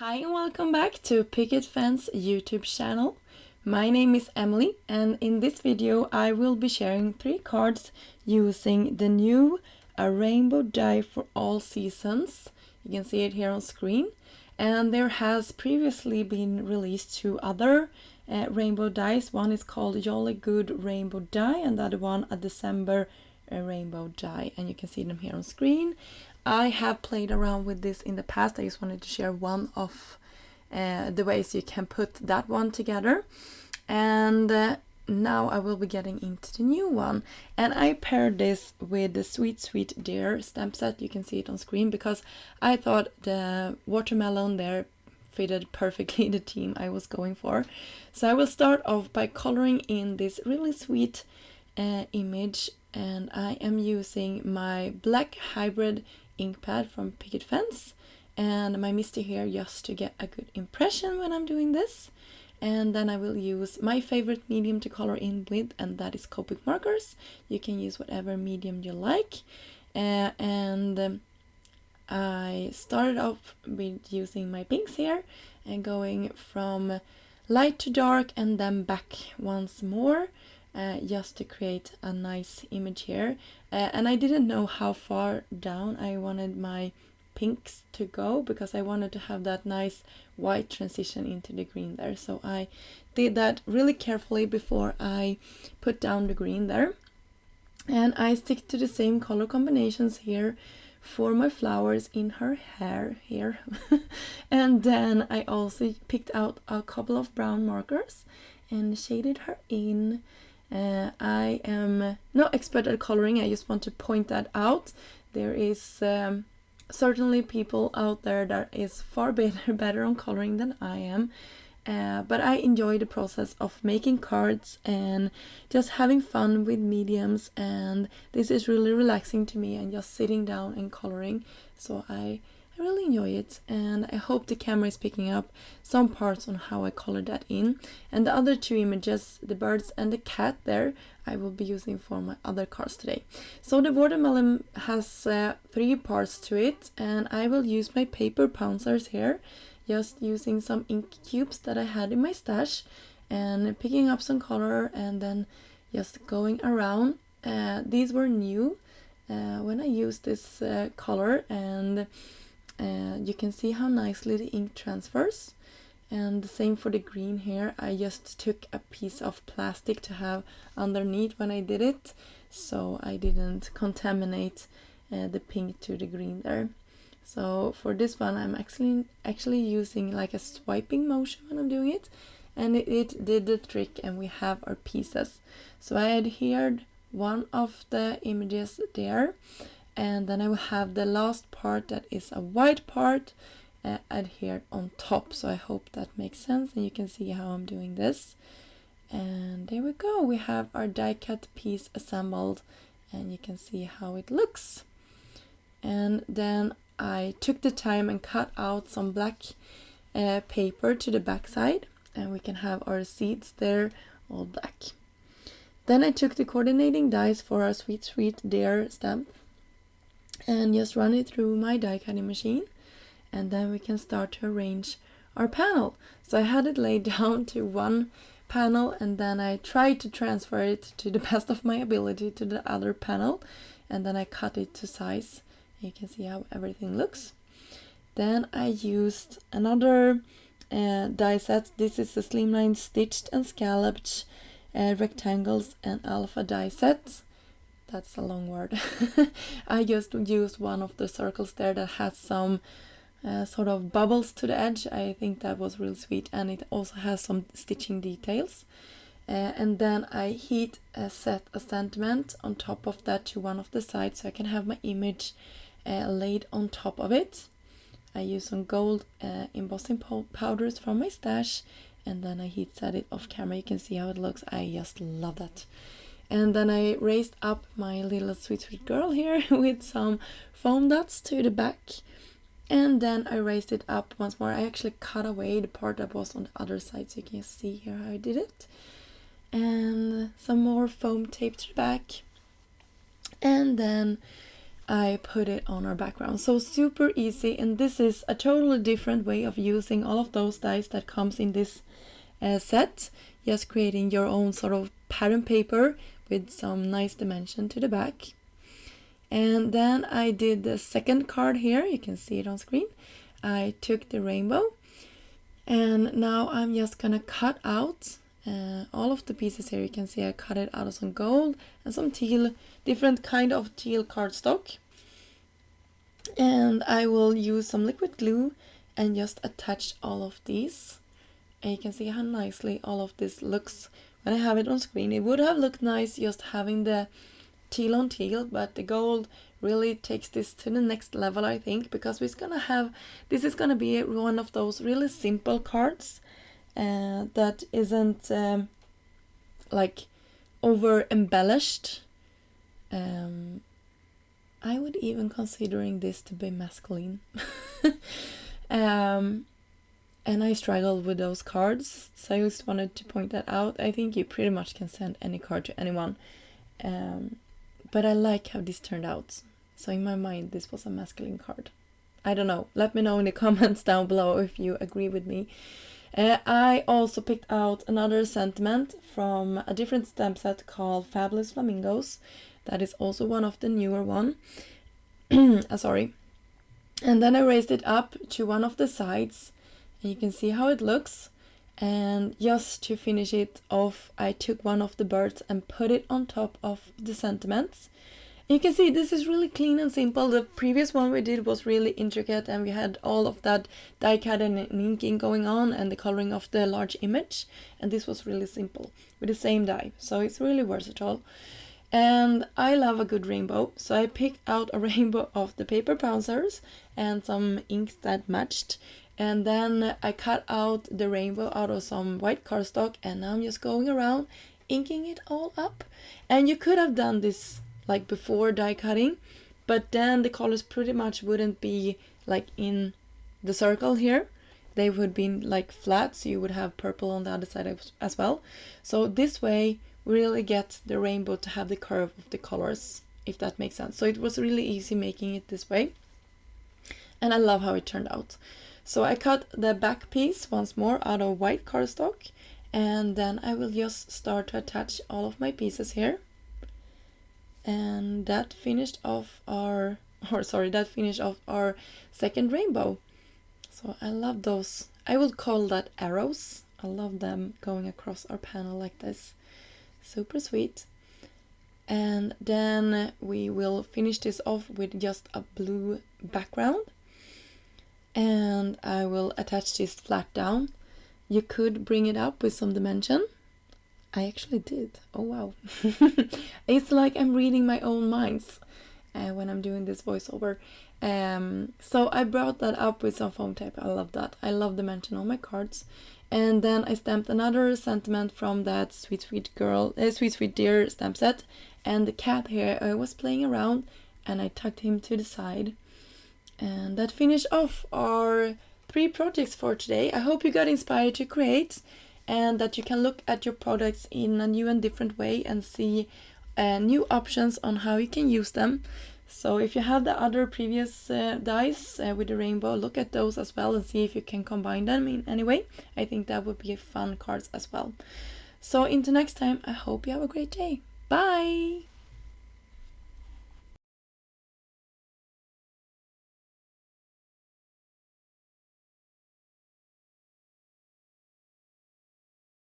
Hi and welcome back to Picket Fan's YouTube channel. My name is Emily, and in this video I will be sharing 3 cards using the new rainbow die for all seasons. You can see it here on screen, and there has previously been released 2 other rainbow dies. One is called Jolly Good Rainbow Die and the other one a December rainbow die, and you can see them here on screen. I have played around with this in the past. I just wanted to share one of the ways you can put that one together, and now I will be getting into the new one. And I paired this with the Sweet Dear stamp set. You can see it on screen because I thought the watermelon there fitted perfectly the theme I was going for. So I will start off by coloring in this really sweet image, and I am using my black hybrid ink pad from Picket and my Misty here just to get a good impression when I'm doing this. And then I will use my favorite medium to color in with, and that is Copic markers. You can use whatever medium you like. I started off with using my pinks here and going from light to dark and then back once more. Just to create a nice image here, and I didn't know how far down I wanted my pinks to go because I wanted to have that nice white transition into the green there, so I did that really carefully before I put down the green there. And I stick to the same color combinations here for my flowers in her hair here. And then I also picked out a couple of brown markers and shaded her in. I am not expert at coloring, I just want to point that out. There is certainly people out there that is far better on coloring than I am, but I enjoy the process of making cards and just having fun with mediums, and this is really relaxing to me and just sitting down and coloring, so I really enjoy it, and I hope the camera is picking up some parts on how I colored that in. And the other 2 images, the birds and the cat there, I will be using for my other cards today. So the watermelon has 3 parts to it, and I will use my paper pouncers here, just using some ink cubes that I had in my stash and picking up some color and then just going around. These were new when I used this color, and you can see how nicely the ink transfers. And the same for the green here. I just took a piece of plastic to have underneath when I did it, so I didn't contaminate the pink to the green there. So for this one I'm actually using like a swiping motion when I'm doing it, and it did the trick, and we have our pieces. So I adhered one of the images there, and then I will have the last part that is a white part adhered on top. So I hope that makes sense, and you can see how I'm doing this. And there we go, we have our die cut piece assembled, and you can see how it looks. And then I took the time and cut out some black paper to the back side, and we can have our seeds there all black. Then I took the coordinating dies for our Sweet Dear stamp and just run it through my die cutting machine, and then we can start to arrange our panel. So I had it laid down to one panel, and then I tried to transfer it to the best of my ability to the other panel, and then I cut it to size. You can see how everything looks. Then I used another die set. This is the Slimline Stitched and Scalloped Rectangles and Alpha die set. That's a long word. I just used one of the circles there that has some sort of bubbles to the edge. I think that was real sweet, and it also has some stitching details. And then I heat set a sentiment on top of that to one of the sides, so I can have my image laid on top of it. I use some gold embossing powders from my stash, and then I heat set it off camera. You can see how it looks. I just love that. And then I raised up my little sweet girl here with some foam dots to the back. And then I raised it up once more. I actually cut away the part that was on the other side, so you can see here how I did it. And some more foam tape to the back. And then I put it on our background. So super easy, and this is a totally different way of using all of those dies that comes in this set. Just creating your own sort of pattern paper with some nice dimension to the back. And then I did the second card here, you can see it on screen. I took the rainbow, and now I'm just gonna cut out all of the pieces here. You can see I cut it out of some gold and some teal, different kind of teal cardstock. And I will use some liquid glue and just attach all of these. And you can see how nicely all of this looks when I have it on screen. It would have looked nice just having the teal on teal, but the gold really takes this to the next level, I think, because this is gonna be one of those really simple cards that isn't like over embellished. I would even considering this to be masculine. And I struggled with those cards, so I just wanted to point that out. I think you pretty much can send any card to anyone, but I like how this turned out. So in my mind, this was a masculine card. I don't know. Let me know in the comments down below if you agree with me. I also picked out another sentiment from a different stamp set called Fabulous Flamingos. That is also one of the newer one. Sorry. And then I raised it up to one of the sides. And you can see how it looks. And just to finish it off, I took one of the birds and put it on top of the sentiments. You can see this is really clean and simple. The previous one we did was really intricate, and we had all of that die cutting and inking going on and the coloring of the large image. And this was really simple with the same die. So it's really versatile. And I love a good rainbow. So I picked out a rainbow of the paper bouncers and some inks that matched. And then I cut out the rainbow out of some white cardstock, and now I'm just going around inking it all up. And you could have done this like before die cutting, but then the colors pretty much wouldn't be like in the circle here. They would be like flat, so you would have purple on the other side as well. So this way we really get the rainbow to have the curve of the colors, if that makes sense. So it was really easy making it this way, and I love how it turned out. So I cut the back piece once more out of white cardstock, and then I will just start to attach all of my pieces here. And that finished off our second rainbow. So I love those. I would call that arrows. I love them going across our panel like this. Super sweet. And then we will finish this off with just a blue background. And I will attach this flat down. You could bring it up with some dimension. I actually did. Oh wow. It's like I'm reading my own minds when I'm doing this voiceover. So I brought that up with some foam tape. I love that. I love dimension on my cards. And then I stamped another sentiment from that Sweet Sweet Deer stamp set. And the cat here was playing around, and I tucked him to the side. And that finished off our 3 projects for today. I hope you got inspired to create, and that you can look at your products in a new and different way and see new options on how you can use them. So if you have the other previous dies with the rainbow, look at those as well and see if you can combine them in any way. I think that would be fun cards as well. So until next time, I hope you have a great day. Bye!